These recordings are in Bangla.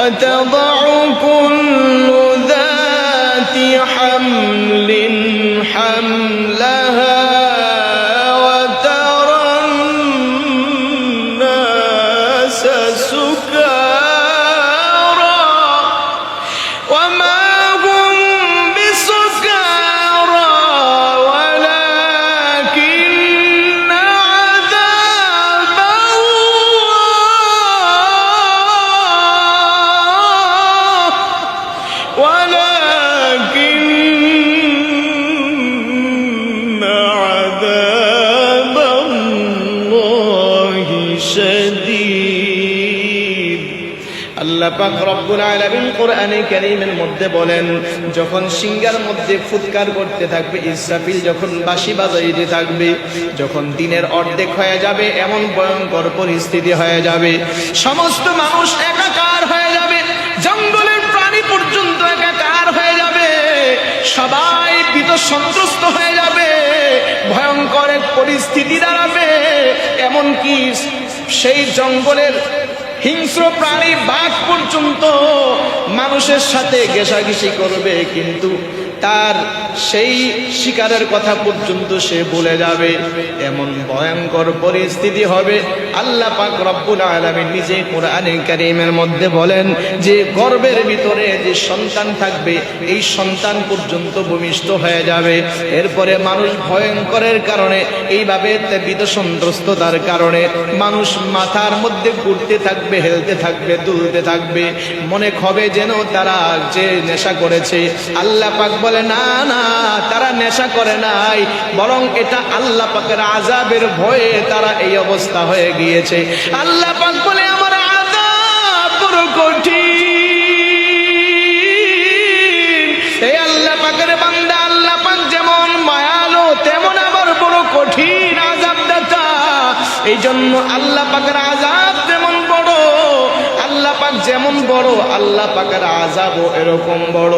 وتضع كل ذات حمل حملها وترى الناس سكارى وما هم بسكارى ولكن عذاب الله شديد আল্লাহ পাক রব্বুল আলামিন কোরআনে কারীমের মধ্যে বলেন, যখন সিংহার মধ্যে ফুৎকার করতে থাকবে ইসরাফিল, যখন বাঁশি বাজাইতে থাকবে, যখন দিনের অর্ধেক হয়ে যাবে, এমন ভয়ঙ্কর পরিস্থিতি হয়ে যাবে, সমস্ত মানুষ একাকার হয়ে যাবে, জঙ্গলের প্রাণী পর্যন্ত একাকার হয়ে যাবে, সবাই ভীত সন্ত্রস্ত হয়ে যাবে, ভয়ঙ্কর এক পরিস্থিতি দাঁড়াবে। এমনকি সেই জঙ্গলের হিংস্র প্রাণী বাঘ পর্যন্ত মানুষের সাথে ঘেঁষাঘেঁষি করবে, কিন্তু তার সেই শিকারের কথা পর্যন্ত সে ভুলে যাবে। এমন ভয়ঙ্কর পরিস্থিতি হবে। আল্লাহ পাক রব্বুল আলামিন নিজে কোরআনে কারীমের মধ্যে বলেন যে গর্ভের ভিতরে যে সন্তান থাকবে, এই সন্তান পর্যন্ত ভূমিষ্ঠ হয়ে যাবে। এরপরে মানুষ ভয়ঙ্করের কারণে এইভাবে ভীত সন্ত্রস্ততার কারণে মানুষ মাথার মধ্যে ঘুরতে থাকবে, হেলতে থাকবে, দুলতে থাকবে, মনে হবে যেন তারা যে নেশা করেছে। আল্লাহ পাক বলে না না, তারা নেশা করে নাই, বরং এটা আল্লাহ পাকের আযাবের ভয়ে তারা এই অবস্থা হয়ে গিয়েছে। আল্লাহ পাক বলে আমার আযাব বড় কঠিন। এই আল্লাহ পাকের বান্দা, আল্লাহ পাক যেমন মায়ালো তেমন আবার বড় কঠিন আযাবদাতা। এই জন্য আল্লাহ পাকের আযাব যেমন বড়, আল্লাহ পাক যেমন বড়, আল্লাহ পাকের আযাবও এরকম বড়।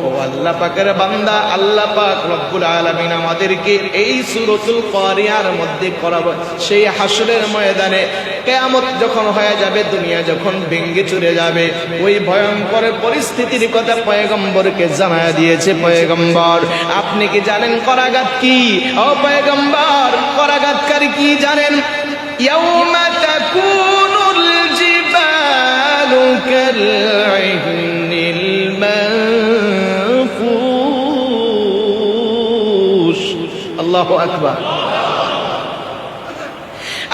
ও আল্লাহ পাকের বান্দা, আল্লাহ পাক রব্বুল আলামিন আমাদেরকে এই সূরাতুল কারিয়ার মধ্যে করাবে সেই হাসরের ময়দানে, কিয়ামত যখন হয়ে যাবে, দুনিয়া যখন ভেঙে চুরে যাবে, ওই ভয়ঙ্কর পরিস্থিতির কথা পয়গম্বরকে জানায়া দিয়েছে। পয়গম্বর, আপনি কি জানেন করাঘাত কি? ও পয়গম্বর, করাঘাতকারী কি জানেন? ইয়াউমা তাকুনুল জিবালু কাল'ইহনিল মানফুশ। আল্লাহু আকবার।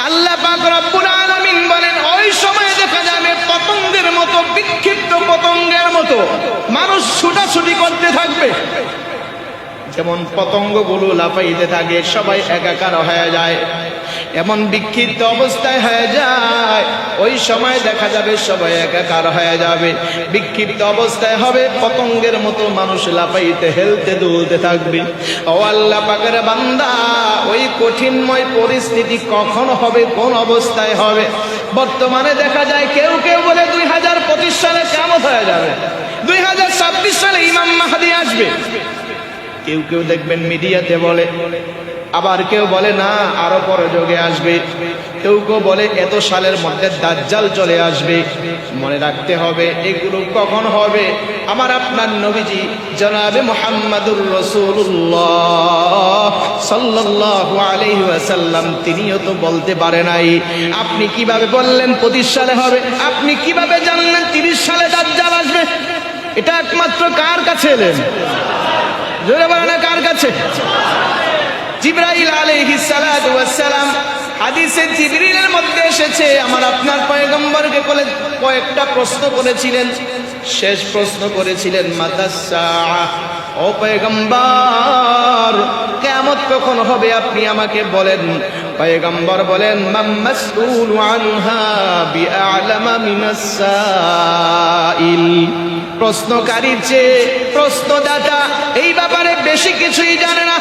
আল্লাহ পাক রব্বুল আলামিন বলেন, ওই সময় দেখা যাবে পতঙ্গের মতো, বিক্ষিপ্ত পতঙ্গের মতো মানুষ ছুটাছুটি করতে থাকবে। যেমন পতঙ্গগুলো লাফাইতে থাকে, সবাই একাকার হয়ে যায়, এমন বিক্ষিপ্ত অবস্থায় হয়ে যায়। ওই সময় দেখা যাবে সবাই একাকার হয়ে যাবে, বিক্ষিপ্ত অবস্থায় হবে, পতঙ্গের মতো মানুষ লাফাইতে, হেলতে, দুলতে থাকবে। ও আল্লাহ পাকের বান্দা, ওই কঠিনময় পরিস্থিতি কখন হবে, কোন অবস্থায় হবে? বর্তমানে দেখা যায় কেউ কেউ বলে 2025 সালে কিয়ামত হয়ে যাবে, 2026 সালে ইমাম মাহদী আসবে। কেউ কেউ দেখবেন মিডিয়াতে বলে, আবার কেউ বলে না আরো পরে যুগে আসবে, কেউ কেউ বলে এত সালের মধ্যে দাজ্জাল চলে আসবে। মনে রাখতে হবে এগুলো কখন হবে? আমার আপনার নবীজি জনাবে মুহাম্মাদুর রাসূলুল্লাহ সাল্লাল্লাহু আলাইহি ওয়াসাল্লাম তিনিও তো বলতে পারে নাই। আপনি কিভাবে বললেন 25 সালে হবে? আপনি কিভাবে জানলেন 30 সালে দাজ্জাল আসবে? এটা একমাত্র কার কাছে এলেন? জোরে বলেন না, কার কাছে? জিবরাইল আলাইহিস সালাতু ওয়াস সালাম, হাদিসে জিবরিলের মধ্যে এসেছে, আমার আপনার পয়গম্বরকে কয়েকটা প্রশ্ন করেছিলেন। শেষ প্রশ্ন করেছিলেন মাতাস সাআহ, ও পয়গম্বর কিয়ামত কখন হবে আপনি আমাকে বলেন। পয়গম্বর বলেন, মান মাসউলু আনহা বিআ'লামা মিনাস সাইল। প্রশ্নকারীর চেয়ে প্রশ্নদাতা এই ব্যাপারে বেশি কিছুই জানে না।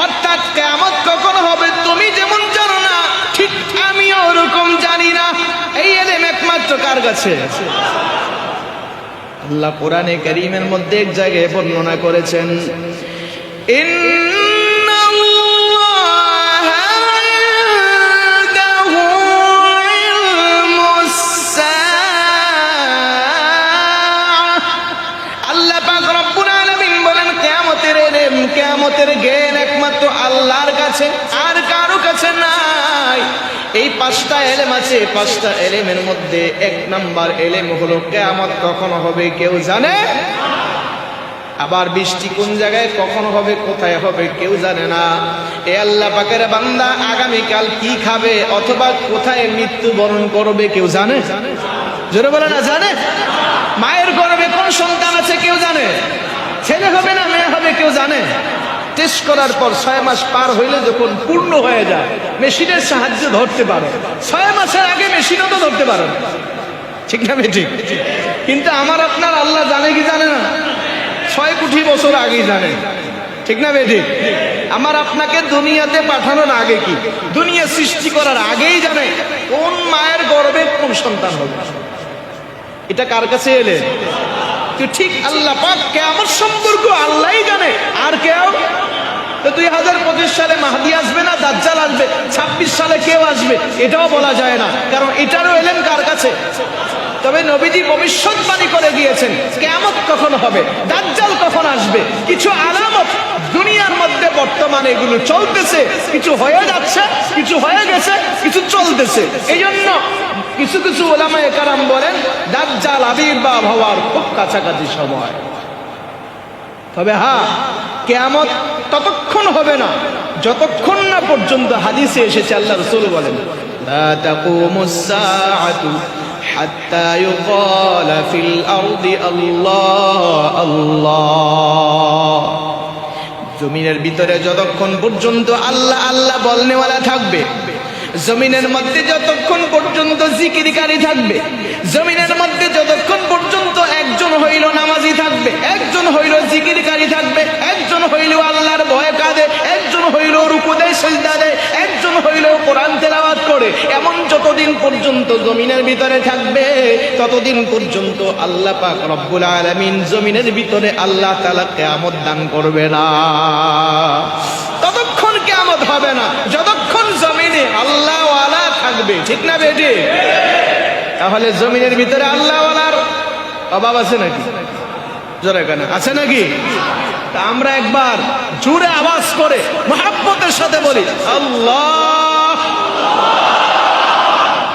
অর্থাৎ কিয়ামত কখন হবে তুমি যেমন জানো না, ঠিক আমিও ওরকম জানি না। এই ইলম একমাত্র কার কাছে? আল্লাহ কোরআনে কারীমের মধ্যে এক জায়গায় বর্ণনা করেছেন, একমাত্র আল্লাহর কাছে, আর কারো কাছে নাই। এই 5টা এলেম আছে, 5টা এলেমের মধ্যে 1 নাম্বার এলেম হলো কিয়ামত কখন হবে কেউ জানে? আবার বৃষ্টি কোন জায়গায় কখন হবে, কোথায় হবে কেউ জানে না। এ আল্লাহ পাকের বান্দা আগামীকাল কি খাবে অথবা কোথায় মৃত্যুবরণ করবে কেউ জানে? জোরে বলে না জানে? মায়ের গর্ভে কোন সন্তান আছে কেউ জানে? ছেলে হবে না মেয়ে হবে কেউ জানে? টেস্ট করার পর 6 মাস পার হইলে যখন পূর্ণ হয়ে যায় মেশিনের সাহায্যে ধরতে পারো। 6 মাসের আগে মেশিনও তো ধরতে পারো, ঠিক না ঠিক? কিন্তু আমার আপনার আল্লাহ জানে কি জানে না? 6 কোটি বছর আগেই জানে, ঠিক না বেঠিক? আমার আপনাকে দুনিয়াতে পাঠানোর আগে কি, দুনিয়া সৃষ্টি করার আগেই জানে কোন মায়ের গর্ভে কোন সন্তান হবে। এটা কার কাছে এলে? তো ঠিক আল্লাহ পাক কিয়ামত সম্পর্ক আল্লাহই জানে, আর কেউ? তো 2025 সালে মাহদি আসবে না দাজ্জাল আসবে, 26 সালে কেউ আসবে এটাও বলা যায় না, কারণ এটারও এলেন কার কাছে? তবে নবীজি ভবিষ্যৎবাণী করে গিয়েছেন কিয়ামত কখন হবে, দাজ্জাল কখন আসবে। কিছু আলামত দুনিয়ার মধ্যে বর্তমানে এগুলো চলতেছে, কিছু হয়ে যাচ্ছে, কিছু হয়ে গেছে, কিছু চলতেছে। এই জন্য কিছু কিছু উলামায়ে কেরাম বলেন দাজ্জাল আবির্ভাব হওয়ার খুব কাছাকাছি সময়। তবে হ্যাঁ, কিয়ামত ততক্ষণ হবে না যতক্ষণ না পর্যন্ত হাদিসে এসেছে আল্লাহ রাসূল বলেন লা তাকুমুস সাআতু হাত্তা ইউকালা ফিল আরদি আল্লাহ আল্লাহ। জমিনের ভিতরে যতক্ষণ পর্যন্ত আল্লাহ আল্লাহ বলনেওয়ালা থাকবে, জমিনের মধ্যে যতক্ষণ পর্যন্ত জিকিরকারী থাকবে, জমিনের মধ্যে যতক্ষণ পর্যন্ত একজন হইল নামাজি থাকবে, একজন হইল জিকিরকারী থাকবে, একজন হইল আল্লাহর ভয়ে কাঁদে, একজন হইল রুকু দেয় সিজদা দেয়, একজন হইল কোরআন তেলাওয়াত করে, এমন যতদিন পর্যন্ত জমিনের ভিতরে থাকবে ততদিন পর্যন্ত আল্লাহ পাক রব্বুল আলামিন জমিনের ভিতরে আল্লাহ তাআলা কিয়ামত দান করবে না। ততক্ষণ কিয়ামত হবে না যতক্ষণ জমিনে আল্লাহ ওয়ালা থাকবে, ঠিক না বেটি? তাহলে জমিনের ভিতরে আল্লাহ ওয়ালার অভাব আছে নাকি? জোরে কেন আছে নাকি? তা আমরা একবার জোরে আওয়াজ করে মহব্বতের সাথে বলি আল্লাহ।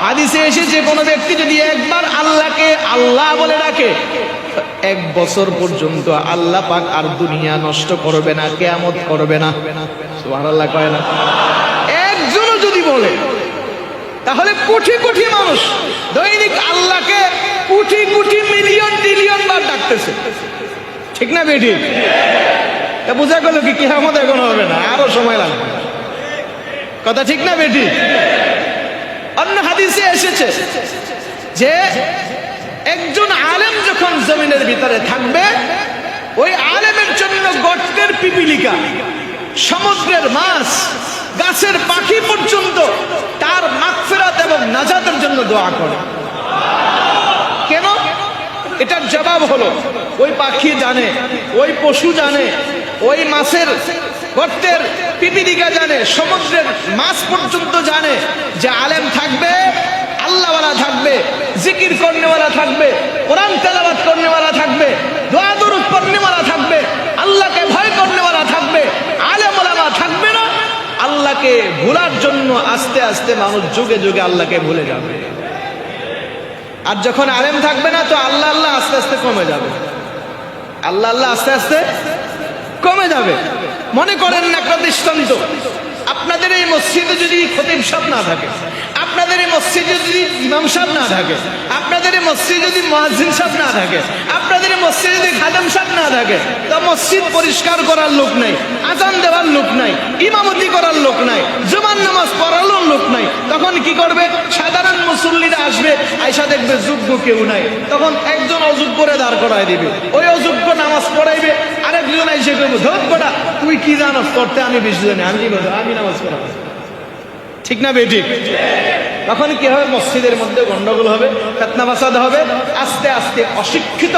হাদিসে এসেছে কোন ব্যক্তি যদি একবার আল্লাহকে আল্লাহ বলে ডাকে 1 বছর পর্যন্ত আল্লাহ পাক আর দুনিয়া নষ্ট করবে না, কিয়ামত করবে না। সুবহানাল্লাহ কয় না? একজনও যদি বলে তাহলে কোটি কোটি মানুষ দৈনিক আল্লাহকে কোটি কোটি মিলিয়ন ট্রিলিয়ন বার ডাকতেছে, ঠিক না বেটি? তা বোঝা গেল কি কিয়ামত এখন হবে না, আরো সময় লাগবে। কথা ঠিক না বেটি? অন্য হাদিসে এসেছে যে একজন আলেম যখন জমিনের ভিতরে থাকবে ওই আলেমের জন্য গর্তের পিপিলিকা, সমুদ্রের মাছ, গাছের পাখি পর্যন্ত তার মাগফিরাত এবং নাজাতের জন্য দোয়া করে। কেন? এটার জবাব হলো ওই পাখি জানে, ওই পশু জানে, ওই মাছের গর্তের পিপিলিকা জানে, সমুদ্রের মাছ পর্যন্ত জানে যে আলেম থাকবে, আল্লাহওয়ালা থাকবে, জিকির করনেওয়ালা থাকবে, কোরআন তেলাওয়াত করনেওয়ালা থাকবে, দোয়া দরুদ পড়নেওয়ালা থাকবে, আল্লাহকে ভয় করনেওয়ালা থাকবে, আলেম ওলামা থাকবে না। আল্লাহকে ভুলার জন্য আস্তে আস্তে মানুষ যুগে যুগে আল্লাহকে ভুলে যাবে। আর যখন আলেম থাকবে না তো আল্লাহ আল্লাহ আস্তে আস্তে কমে যাবে, আল্লাহ আল্লাহ আস্তে আস্তে কমে যাবে। মনে করেন না একটা দৃষ্টান্ত, আপনাদের এই মসজিদে যদি খতিব সাহেব না থাকে, আপনাদের এই মসজিদে যদি ইমাম সাহেব না থাকে, আপনাদের এই মসজিদে যদি মুয়াজ্জিন সাহেব না থাকে, আপনাদের এই মসজিদে যদি খাদেম সাহেব না থাকে, তো মসজিদ পরিষ্কার করার লোক নাই, আজান দেওয়ার লোক নাই, ইমামতি করার লোক নাই, জুমার নামাজ পড়ানোর লোক নাই। তখন কি করবে? সাধারণ মুসল্লিরা আসবে, আয়সা দেখবে যোগ্য কেউ নাই, তখন একজন অযোগ্যরে দাঁড় করায় দিবে, ওই অযোগ্য নামাজ পড়াইবে, আরেকজন এসে করবো ধর কটা তুই কি জানাস করতে, আমি বেশি জানি, আমি নামাজ পড়াবো, ঠিক না বেটি? তখন কি হবে? মসজিদের মধ্যে গন্ডগোল হবে, ফিতনা ফাসাদ হবে, আস্তে আস্তে অশিক্ষিত,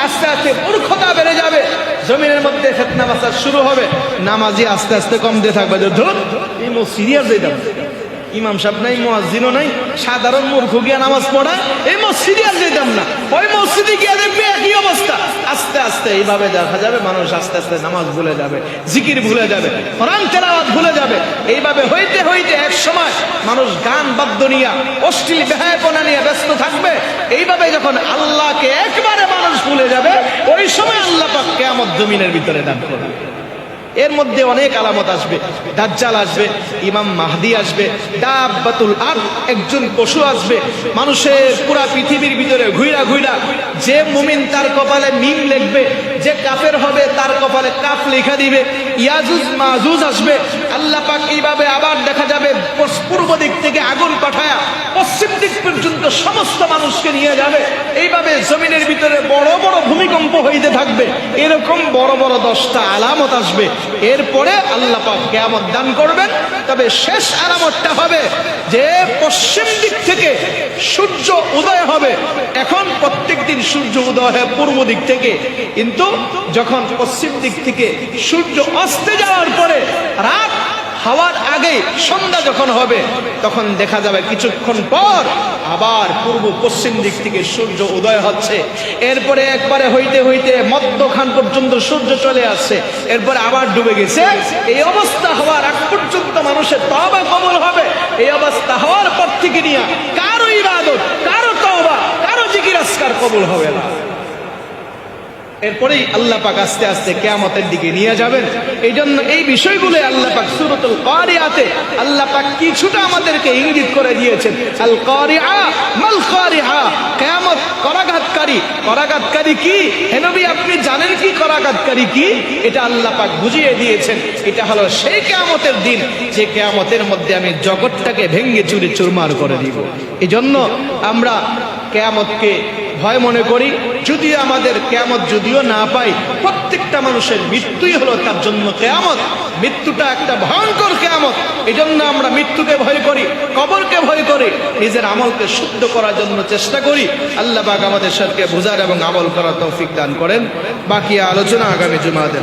আস্তে আস্তে মূর্খতা বেড়ে যাবে, জমিনের মধ্যে ফিতনা ফাসাদ শুরু হবে, নামাজি আস্তে আস্তে কমতে থাকবে। ধর এই সিরিয়াস যেটা ইমাম সাহেব নাই, মুয়াজ্জিনও নাই, সাধারণ মূর্খ গিয়া নামাজ পড়া, এই মসজিদে আর যেতাম না। ওই মসজিদে গিয়ে দেখবে একই অবস্থা। আস্তে আস্তে এইভাবে দেখা যাবে মানুষ আস্তে আস্তে নামাজ ভুলে যাবে, জিকির ভুলে যাবে, কোরআন তেলাওয়াত ভুলে যাবে। এইভাবে হইতে হইতে এক সময় মানুষ গান বাদ্য নিয়ে, অশ্লীল বেহায়াপনা নিয়ে ব্যস্ত থাকবে। এইভাবে যখন আল্লাহকে একবারে মানুষ ভুলে যাবে, ওই সময় আল্লাহ পাক কিয়ামত জমিনের ভিতরে দান করবে। এর মধ্যে অনেক আলামত আসবে, দাজ্জাল আসবে, ইমাম মাহদি আসবে, দাব্বাতুল আরদ একজন পশু আসবে, মানুষের পুরা পৃথিবীর ভিতরে ঘুইরা ঘুইরা যে মুমিন তার কপালে মিম লিখবে, যে কাফের হবে তার কপালে কাফ লেখা দিবে। ইয়াজুজ মাজুজ আসবে। আল্লাহ পাক এইভাবে আবার দেখা যাবে পূর্ব দিক থেকে আগুন পাঠায়া পশ্চিম দিক পর্যন্ত সমস্ত মানুষকে নিয়ে যাবে। এইভাবে জমিনের ভিতরে বড় বড় ভূমিকম্প হইতে থাকবে। এরকম বড় বড় 10টা আলামত আসবে। এরপরে আল্লাহ পাক কিয়ামত দান করবেন। তবে শেষ আলামতটা হবে যে পশ্চিম দিক থেকে সূর্য উদয় হবে। এখন প্রত্যেকদিন সূর্য উদয় হয় পূর্ব দিক থেকে, কিন্তু যখন পশ্চিম দিক থেকে সূর্য অস্তে যাওয়ার পরে রাত হওয়ার আগে সন্ধ্যা যখন হবে, তখন দেখা যাবে কিছুক্ষণ পর আবার পূর্ব পশ্চিম দিক থেকে সূর্য উদয় হচ্ছে। এরপরে একবারে হইতে হইতে মধ্যখান পর্যন্ত সূর্য চলে আসছে, এরপরে আবার ডুবে গেছে। এই অবস্থা হওয়ার আগ পর্যন্ত মানুষের তওবা কবুল হবে। এই অবস্থা হওয়ার পর থেকে নিয়ে কারো ইবাদত, কারো তওবা, কারো জিকির আজকার কবুল হবে না। এরপরেই আল্লাহ পাক আস্তে আস্তে কিয়ামতের দিকে নিয়ে যাবেন। এই জন্য এই বিষয়গুলো আল্লাহ পাক সূরাতুল কারিয়াতে আল্লাহ পাক কিছুটা আমাদেরকে ইঙ্গিত করে দিয়েছেন। আল কারিআ মাল কারিআ, কিয়ামত করাঘাতকারী। করাঘাতকারী কি? হে নবী আপনি জানেন কি করাঘাতকারী কি? এটা আল্লাহ পাক বুঝিয়ে দিয়েছেন। এটা হলো সেই কিয়ামতের দিন যে কিয়ামতের মধ্যে আমি জগৎটাকে ভেঙে চুরে চুরমার করে দিব। এই জন্য আমরা কিয়ামতকে ভয় মনে করি। যদিও আমাদের কিয়ামত যদিও না পাই, প্রত্যেকটা মানুষের মৃত্যুই হলো তার জন্য কিয়ামত। মৃত্যুটা একটা ভয়ঙ্কর কিয়ামত। এই জন্য আমরা মৃত্যুকে ভয় করি, কবরকে ভয় করি, নিজের আমলকে শুদ্ধ করার জন্য চেষ্টা করি। আল্লাহ পাক আমাদের সবকে বুঝার এবং আমল করার তৌফিক দান করেন। বাকি আলোচনা আগামী জুমাতে।